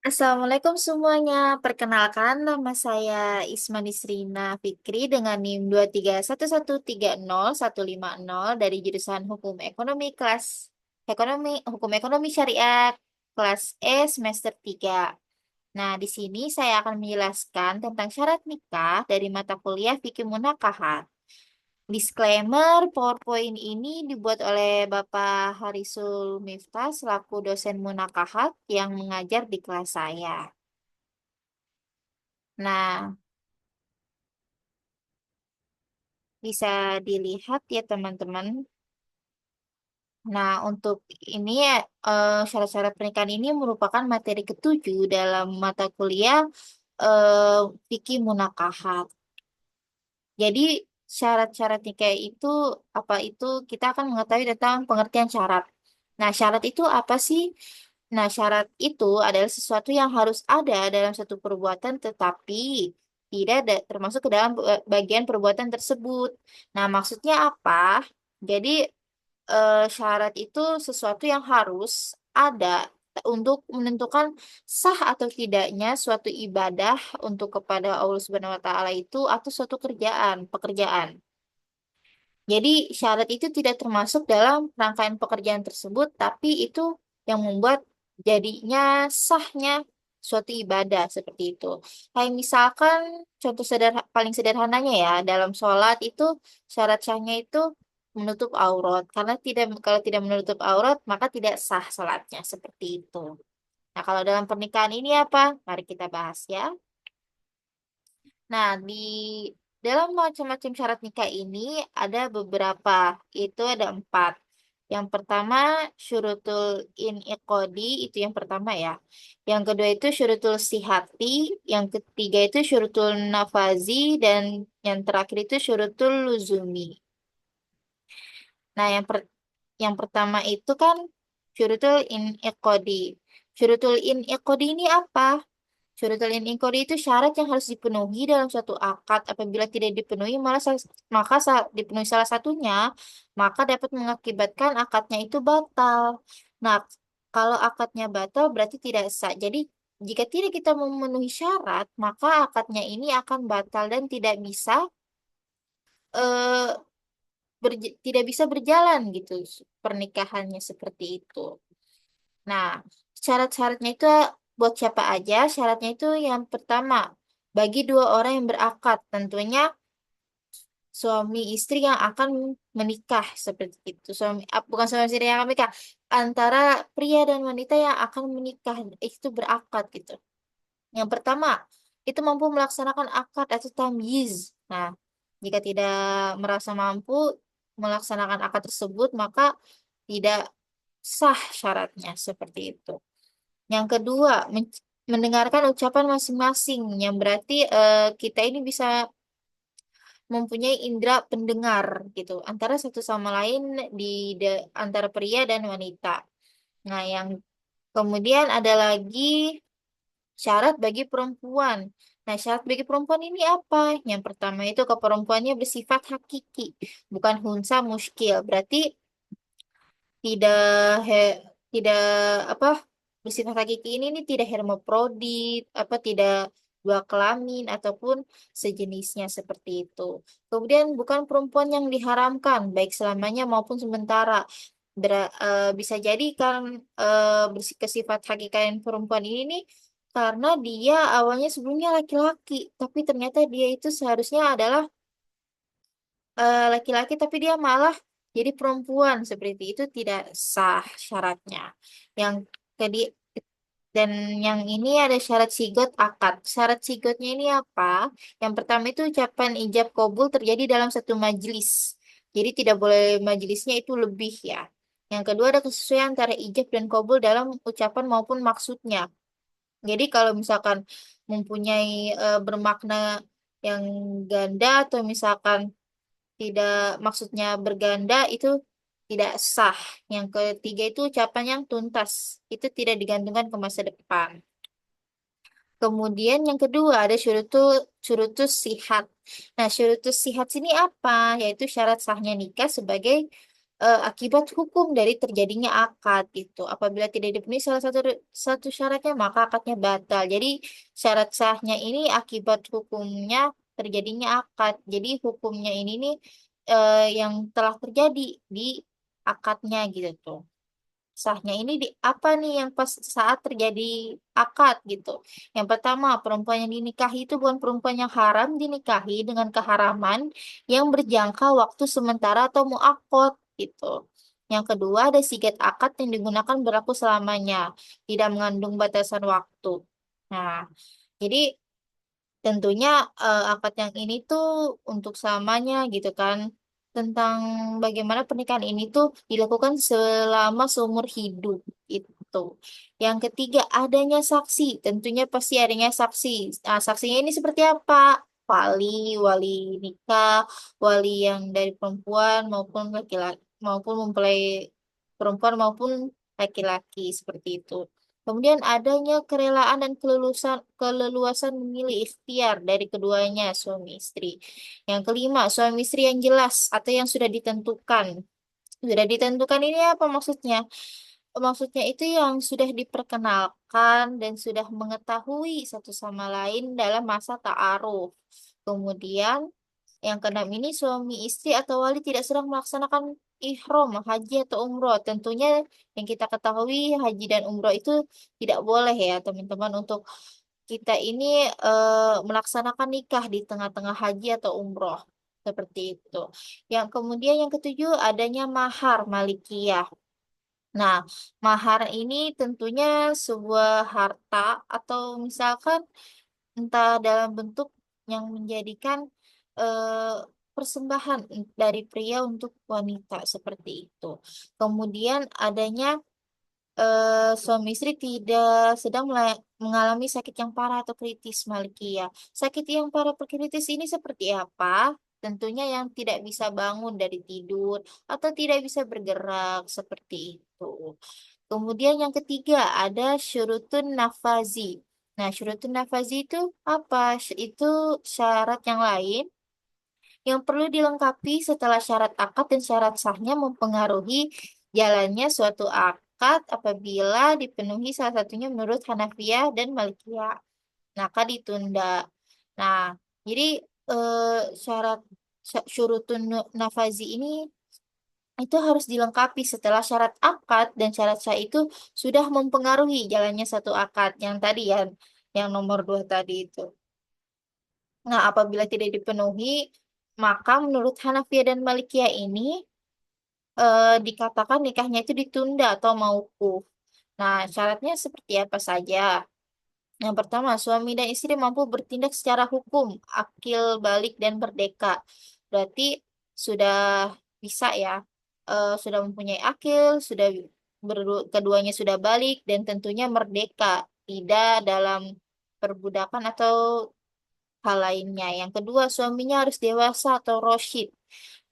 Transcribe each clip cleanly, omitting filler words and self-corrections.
Assalamualaikum semuanya. Perkenalkan nama saya Isma Nisrina Fikri dengan NIM 231130150 dari jurusan Hukum Ekonomi Syariah kelas E semester 3. Nah, di sini saya akan menjelaskan tentang syarat nikah dari mata kuliah Fikih Munakahat. Disclaimer, PowerPoint ini dibuat oleh Bapak Harisul Miftah selaku dosen Munakahat yang mengajar di kelas saya. Nah, bisa dilihat ya teman-teman. Nah, untuk ini ya, syarat-syarat pernikahan ini merupakan materi ketujuh dalam mata kuliah eh, Fikih Munakahat. Jadi, syarat-syarat nikah itu apa itu kita akan mengetahui tentang pengertian syarat. Nah, syarat itu apa sih? Nah, syarat itu adalah sesuatu yang harus ada dalam satu perbuatan tetapi tidak termasuk ke dalam bagian perbuatan tersebut. Nah, maksudnya apa? Jadi, syarat itu sesuatu yang harus ada untuk menentukan sah atau tidaknya suatu ibadah untuk kepada Allah Subhanahu wa taala itu atau suatu pekerjaan. Jadi syarat itu tidak termasuk dalam rangkaian pekerjaan tersebut, tapi itu yang membuat jadinya sahnya suatu ibadah seperti itu. Kayak misalkan contoh paling sederhananya ya, dalam sholat itu syarat sahnya itu menutup aurat. Karena kalau tidak menutup aurat, maka tidak sah sholatnya seperti itu. Nah, kalau dalam pernikahan ini apa? Mari kita bahas ya. Nah, di dalam macam-macam syarat nikah ini ada beberapa, itu ada 4. Yang pertama, syurutul in'iqodi, itu yang pertama ya. Yang kedua itu syurutul sihati, yang ketiga itu syurutul nafazi, dan yang terakhir itu syurutul luzumi. Nah, yang pertama itu kan syurutul in'iqodi. Syurutul in'iqodi ini apa? Syurutul inqidi itu syarat yang harus dipenuhi dalam suatu akad. Apabila tidak dipenuhi, dipenuhi salah satunya, maka dapat mengakibatkan akadnya itu batal. Nah, kalau akadnya batal berarti tidak sah. Jadi, jika tidak kita memenuhi syarat, maka akadnya ini akan batal dan eh, tidak bisa berjalan gitu pernikahannya seperti itu. Nah, syarat-syaratnya itu buat siapa aja? Syaratnya itu yang pertama, bagi dua orang yang berakad, tentunya suami istri yang akan menikah seperti itu. Bukan suami istri yang akan menikah, antara pria dan wanita yang akan menikah itu berakad gitu. Yang pertama, itu mampu melaksanakan akad atau tamyiz. Nah, jika tidak merasa mampu melaksanakan akad tersebut, maka tidak sah syaratnya seperti itu. Yang kedua, mendengarkan ucapan masing-masing, yang berarti kita ini bisa mempunyai indera pendengar gitu antara satu sama lain antara pria dan wanita. Nah, yang kemudian ada lagi syarat bagi perempuan. Nah, syarat bagi perempuan ini apa? Yang pertama itu keperempuannya bersifat hakiki, bukan hunsa muskil. Berarti tidak he, tidak apa bersifat hakiki ini tidak hermaprodit tidak dua kelamin ataupun sejenisnya seperti itu. Kemudian bukan perempuan yang diharamkan baik selamanya maupun sementara. Bisa jadi kan bersifat hakikain perempuan ini nih karena dia awalnya sebelumnya laki-laki tapi ternyata dia itu seharusnya adalah laki-laki tapi dia malah jadi perempuan seperti itu tidak sah syaratnya. Yang jadi dan yang ini ada syarat sigot akad. Syarat sigotnya ini apa? Yang pertama itu ucapan ijab kabul terjadi dalam satu majelis. Jadi tidak boleh majelisnya itu lebih ya. Yang kedua ada kesesuaian antara ijab dan kabul dalam ucapan maupun maksudnya. Jadi kalau misalkan mempunyai bermakna yang ganda atau misalkan tidak maksudnya berganda itu tidak sah. Yang ketiga itu ucapan yang tuntas. Itu tidak digantungkan ke masa depan. Kemudian yang kedua ada syurutus sihat. Nah, syurutus sihat sini apa? Yaitu syarat sahnya nikah sebagai akibat hukum dari terjadinya akad gitu. Apabila tidak dipenuhi salah satu satu syaratnya, maka akadnya batal. Jadi syarat sahnya ini akibat hukumnya terjadinya akad. Jadi hukumnya ini nih yang telah terjadi di akadnya gitu tuh. Sahnya ini di apa nih yang pas saat terjadi akad gitu. Yang pertama, perempuan yang dinikahi itu bukan perempuan yang haram dinikahi dengan keharaman yang berjangka waktu sementara atau muakot gitu. Yang kedua, ada sigat akad yang digunakan berlaku selamanya, tidak mengandung batasan waktu. Nah, jadi tentunya akad yang ini tuh untuk selamanya gitu kan. Tentang bagaimana pernikahan ini tuh dilakukan selama seumur hidup itu. Yang ketiga, adanya saksi. Tentunya pasti adanya saksi. Nah, saksinya ini seperti apa? Wali, wali nikah, wali yang dari perempuan maupun laki-laki, maupun mempelai perempuan maupun laki-laki seperti itu. Kemudian adanya kerelaan dan keleluasan memilih ikhtiar dari keduanya suami istri. Yang kelima, suami istri yang jelas atau yang sudah ditentukan. Sudah ditentukan ini apa maksudnya? Maksudnya itu yang sudah diperkenalkan dan sudah mengetahui satu sama lain dalam masa ta'aruf. Kemudian yang keenam ini suami istri atau wali tidak sedang melaksanakan ihram, haji atau umroh. Tentunya yang kita ketahui haji dan umroh itu tidak boleh ya teman-teman untuk kita ini melaksanakan nikah di tengah-tengah haji atau umroh. Seperti itu. Yang kemudian yang ketujuh adanya mahar malikiyah. Nah, mahar ini tentunya sebuah harta atau misalkan entah dalam bentuk yang menjadikan eh, persembahan dari pria untuk wanita seperti itu. Kemudian adanya suami istri tidak sedang mengalami sakit yang parah atau kritis, Malikia. Sakit yang parah atau kritis ini seperti apa? Tentunya yang tidak bisa bangun dari tidur atau tidak bisa bergerak seperti itu. Kemudian yang ketiga ada syurutun nafazi. Nah, syurutun nafazi itu apa? Itu syarat yang lain yang perlu dilengkapi setelah syarat akad dan syarat sahnya mempengaruhi jalannya suatu akad apabila dipenuhi salah satunya menurut Hanafiyah dan Malikiyah. Nah, akad ditunda. Nah, jadi eh, syarat syurutun nafazi ini itu harus dilengkapi setelah syarat akad dan syarat sah itu sudah mempengaruhi jalannya satu akad yang tadi ya, yang nomor dua tadi itu. Nah, apabila tidak dipenuhi, maka menurut Hanafiya dan Malikiyah ini dikatakan nikahnya itu ditunda atau mauquf. Nah, syaratnya seperti apa saja? Yang pertama, suami dan istri mampu bertindak secara hukum, akil balik dan merdeka. Berarti sudah bisa ya, sudah mempunyai akil, sudah keduanya sudah balik dan tentunya merdeka, tidak dalam perbudakan atau hal lainnya. Yang kedua, suaminya harus dewasa atau rosyid.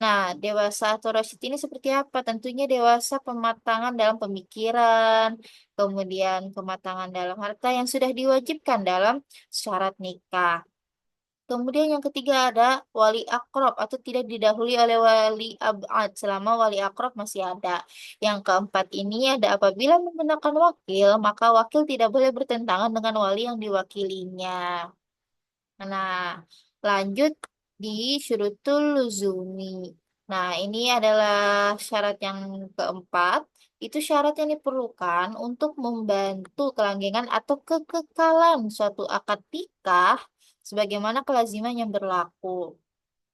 Nah, dewasa atau rosyid ini seperti apa? Tentunya dewasa pematangan dalam pemikiran, kemudian kematangan dalam harta yang sudah diwajibkan dalam syarat nikah. Kemudian yang ketiga ada wali akrob atau tidak didahului oleh wali abad selama wali akrob masih ada. Yang keempat ini ada apabila menggunakan wakil, maka wakil tidak boleh bertentangan dengan wali yang diwakilinya. Nah, lanjut di syurutul luzumi. Nah, ini adalah syarat yang keempat. Itu syarat yang diperlukan untuk membantu kelanggengan atau kekekalan suatu akad nikah sebagaimana kelaziman yang berlaku.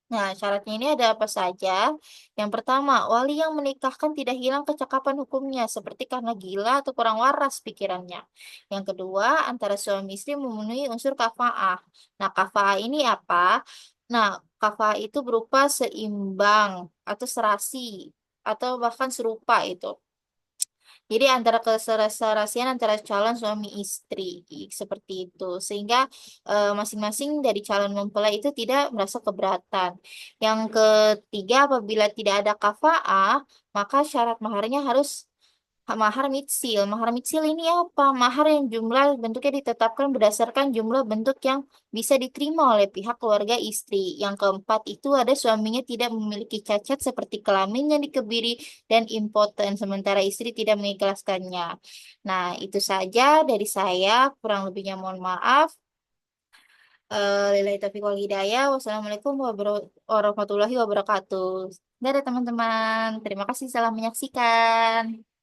Nah, syaratnya ini ada apa saja? Yang pertama, wali yang menikahkan tidak hilang kecakapan hukumnya, seperti karena gila atau kurang waras pikirannya. Yang kedua, antara suami istri memenuhi unsur kafa'ah. Nah, kafa'ah ini apa? Nah, kafa'ah itu berupa seimbang atau serasi atau bahkan serupa itu. Jadi antara keserasian antara calon suami istri seperti itu, sehingga masing-masing dari calon mempelai itu tidak merasa keberatan. Yang ketiga, apabila tidak ada kafa'ah, maka syarat maharnya harus Mahar mitsil. Mahar mitsil ini apa? Mahar yang jumlah bentuknya ditetapkan berdasarkan jumlah bentuk yang bisa diterima oleh pihak keluarga istri. Yang keempat itu ada suaminya tidak memiliki cacat seperti kelamin yang dikebiri dan impoten, sementara istri tidak mengikhlaskannya. Nah, itu saja dari saya. Kurang lebihnya mohon maaf. Lillahi taufiq wal hidayah. Wassalamualaikum warahmatullahi wabarakatuh. Dadah teman-teman. Terima kasih telah menyaksikan.